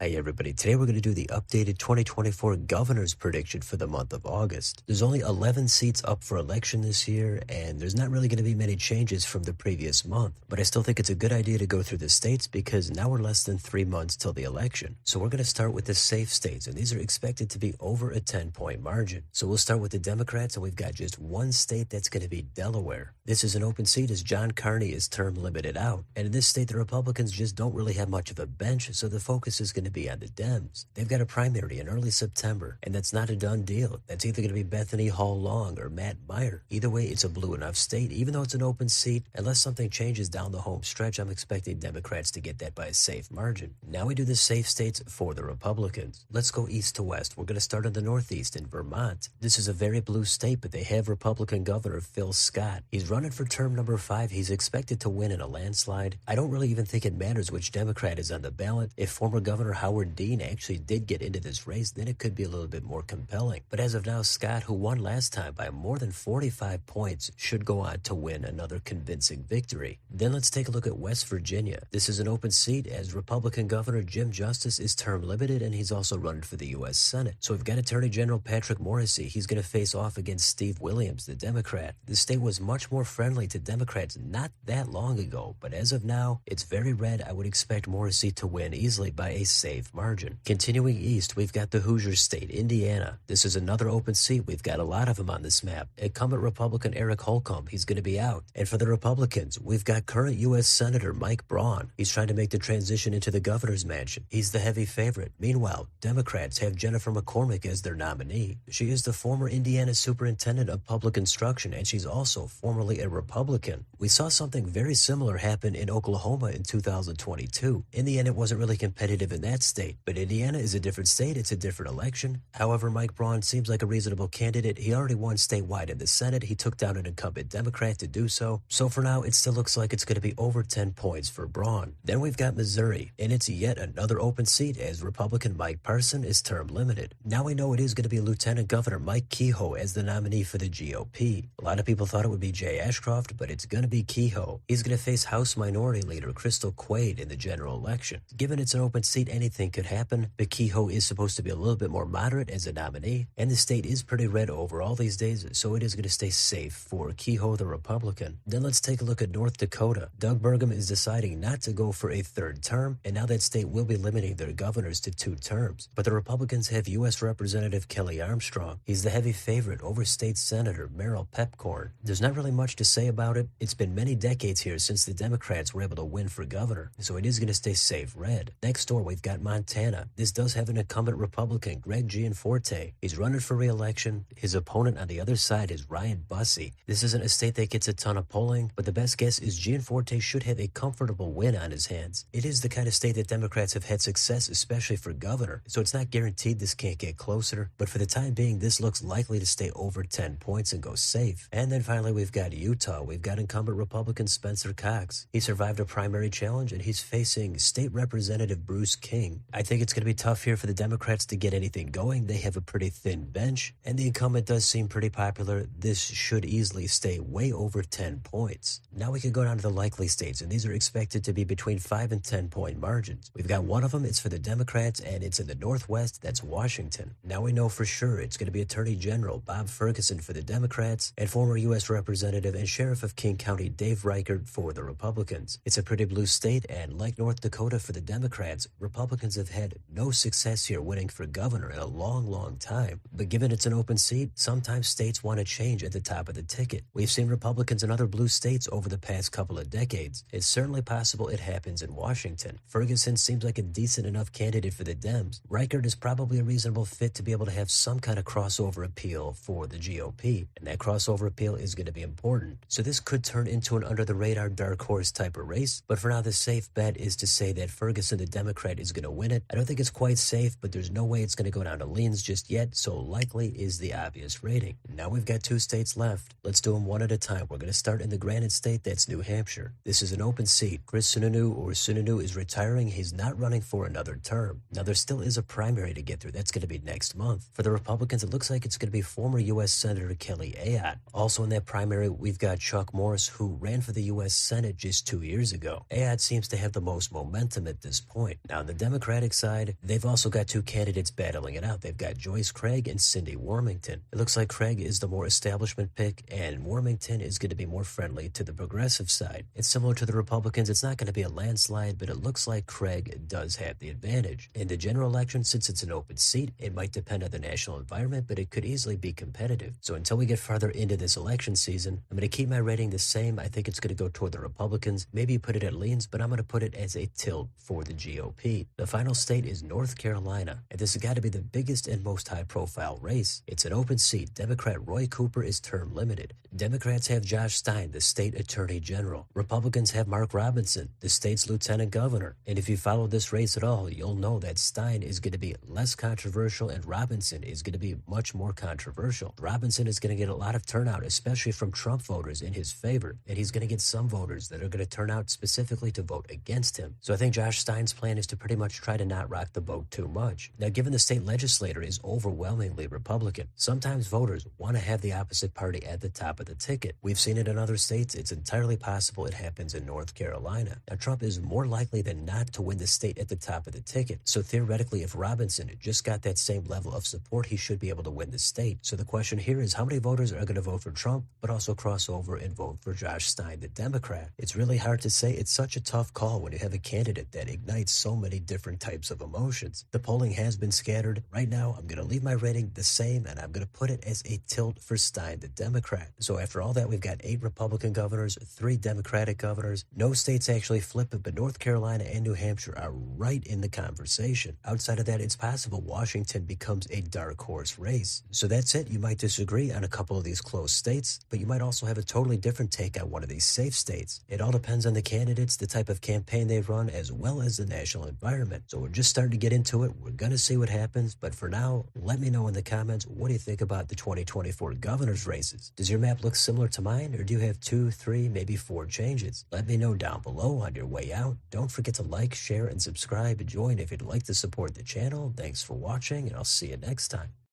Hey everybody, today we're going to do the updated 2024 governor's prediction for the month of August. There's only 11 seats up for election this year, and there's not really going to be many changes from the previous month. But I still think it's a good idea to go through the states because now we're less than 3 months till the election. So we're going to start with the safe states, and these are expected to be over a 10-point margin. So we'll start with the Democrats, and we've got just one state that's going to be Delaware. This is an open seat as John Carney is term limited out. And in this state, the Republicans just don't really have much of a bench, so the focus is going to be on the Dems. They've got a primary in early September, and that's not a done deal. That's either going to be Bethany Hall Long or Matt Meyer. Either way, it's a blue enough state, even though it's an open seat. Unless something changes down the home stretch, I'm expecting Democrats to get that by a safe margin. Now we do the safe states for the Republicans. Let's go east to west. We're going to start in the Northeast in Vermont. This is a very blue state, but they have Republican Governor Phil Scott. He's running for term number 5. He's expected to win in a landslide. I don't really even think it matters which Democrat is on the ballot. If former Governor Howard Dean actually did get into this race, then it could be a little bit more compelling. But as of now, Scott, who won last time by more than 45 points, should go on to win another convincing victory. Then let's take a look at West Virginia. This is an open seat as Republican Governor Jim Justice is term limited, and he's also running for the U.S. Senate. So we've got Attorney General Patrick Morrisey. He's going to face off against Steve Williams, the Democrat. The state was much more friendly to Democrats not that long ago, but as of now, it's very red. I would expect Morrisey to win easily by a safe margin. Continuing east, we've got the Hoosier state, Indiana. This is another open seat. We've got a lot of them on this map. Incumbent Republican Eric Holcomb, he's going to be out. And for the Republicans, we've got current U.S. Senator Mike Braun. He's trying to make the transition into the governor's mansion. He's the heavy favorite. Meanwhile, Democrats have Jennifer McCormick as their nominee. She is the former Indiana superintendent of public instruction, and she's also formerly a Republican. We saw something very similar happen in Oklahoma in 2022. In the end, it wasn't really competitive in that state, but Indiana is a different state. It's a different election. However, Mike Braun seems like a reasonable candidate. He already won statewide in the Senate. He took down an incumbent Democrat to do so. So for now, it still looks like it's going to be over 10 points for Braun. Then we've got Missouri, and it's yet another open seat as Republican Mike Parson is term limited. Now we know it is going to be Lieutenant Governor Mike Kehoe as the nominee for the GOP. A lot of people thought it would be Jay Ashcroft, but it's going to be Kehoe. He's going to face House Minority Leader Crystal Quaid in the general election. Given it's an open seat, anything could happen, but Kehoe is supposed to be a little bit more moderate as a nominee, and the state is pretty red overall these days, so it is going to stay safe for Kehoe, the Republican. Then let's take a look at North Dakota. Doug Burgum is deciding not to go for a third term, and now that state will be limiting their governors to 2 terms. But the Republicans have U.S. Representative Kelly Armstrong. He's the heavy favorite over State Senator Merrill Pepcorn. There's not really much to say about it. It's been many decades here since the Democrats were able to win for governor, so it is going to stay safe red. Next door, we've got Montana. This does have an incumbent Republican, Greg Gianforte. He's running for re-election. His opponent on the other side is Ryan Bussey. This isn't a state that gets a ton of polling, but the best guess is Gianforte should have a comfortable win on his hands. It is the kind of state that Democrats have had success, especially for governor, so it's not guaranteed this can't get closer, but for the time being, this looks likely to stay over 10 points and go safe. And then finally, we've got Utah. We've got incumbent Republican Spencer Cox. He survived a primary challenge, and he's facing State Representative Bruce King. I think it's going to be tough here for the Democrats to get anything going. They have a pretty thin bench, and the incumbent does seem pretty popular. This should easily stay way over 10 points. Now we can go down to the likely states, and these are expected to be between 5 and 10 point margins. We've got one of them. It's for the Democrats, and it's in the Northwest. That's Washington. Now we know for sure it's going to be Attorney General Bob Ferguson for the Democrats and former U.S. Representative and Sheriff of King County Dave Reichert for the Republicans. It's a pretty blue state, and like North Dakota for the Democrats, Republicans have had no success here winning for governor in a long time. But given it's an open seat, sometimes states want to change at the top of the ticket. We've seen Republicans in other blue states over the past couple of decades. It's certainly possible it happens in Washington. Ferguson seems like a decent enough candidate for the Dems. Reichert is probably a reasonable fit to be able to have some kind of crossover appeal for the GOP, and that crossover appeal is going to be important. So this could turn into an under-the-radar dark horse type of race, but for now the safe bet is to say that Ferguson, the Democrat, is going to win it. I don't think it's quite safe, but there's no way it's going to go down to leans just yet, so likely is the obvious rating. Now we've got 2 states left. Let's do them one at a time. We're going to start in the Granite State, that's New Hampshire. This is an open seat. Chris Sununu is retiring. He's not running for another term. Now there still is a primary to get through. That's going to be next month. For the Republicans, it looks like it's going to be former U.S. Senator Kelly Ayotte. Also in that primary, we've got Chuck Morris, who ran for the U.S. Senate just 2 years ago. Ayotte seems to have the most momentum at this point. Now in the Democratic side, they've also got two candidates battling it out. They've got Joyce Craig and Cindy Warmington. It looks like Craig is the more establishment pick, and Warmington is going to be more friendly to the progressive side. It's similar to the Republicans. It's not going to be a landslide, but it looks like Craig does have the advantage. In the general election, since it's an open seat, it might depend on the national environment, but it could easily be competitive. So until we get farther into this election season, I'm going to keep my rating the same. I think it's going to go toward the Republicans. Maybe you put it at leans, but I'm going to put it as a tilt for the GOP. The final state is North Carolina, and this has got to be the biggest and most high-profile race. It's an open seat. Democrat Roy Cooper is term limited. Democrats have Josh Stein, the state attorney general. Republicans have Mark Robinson, the state's lieutenant governor. And if you follow this race at all, you'll know that Stein is going to be less controversial and Robinson is going to be much more controversial. Robinson is going to get a lot of turnout, especially from Trump voters in his favor, and he's going to get some voters that are going to turn out specifically to vote against him. So I think Josh Stein's plan is to pretty much try to not rock the boat too much. Now, given the state legislature is overwhelmingly Republican, sometimes voters want to have the opposite party at the top of the ticket. We've seen it in other states. It's entirely possible it happens in North Carolina. Now, Trump is more likely than not to win the state at the top of the ticket. So theoretically, if Robinson just got that same level of support, he should be able to win the state. So the question here is how many voters are going to vote for Trump, but also cross over and vote for Josh Stein, the Democrat? It's really hard to say. It's such a tough call when you have a candidate that ignites so many different types of emotions. The polling has been scattered. Right now, I'm going to leave my rating the same, and I'm going to put it as a tilt for Stein, the Democrat. So after all that, we've got 8 Republican governors, 3 Democratic governors. No states actually flip it, but North Carolina and New Hampshire are right in the conversation. Outside of that, it's possible Washington becomes a dark horse race. So that's it. You might disagree on a couple of these close states, but you might also have a totally different take on one of these safe states. It all depends on the candidates, the type of campaign they run, as well as the national environment. So we're just starting to get into it. We're going to see what happens. But for now, let me know in the comments, what do you think about the 2024 governor's races? Does your map look similar to mine, or do you have 2, 3, maybe 4 changes? Let me know down below on your way out. Don't forget to like, share, and subscribe. Join if you'd like to support the channel. Thanks for watching, and I'll see you next time.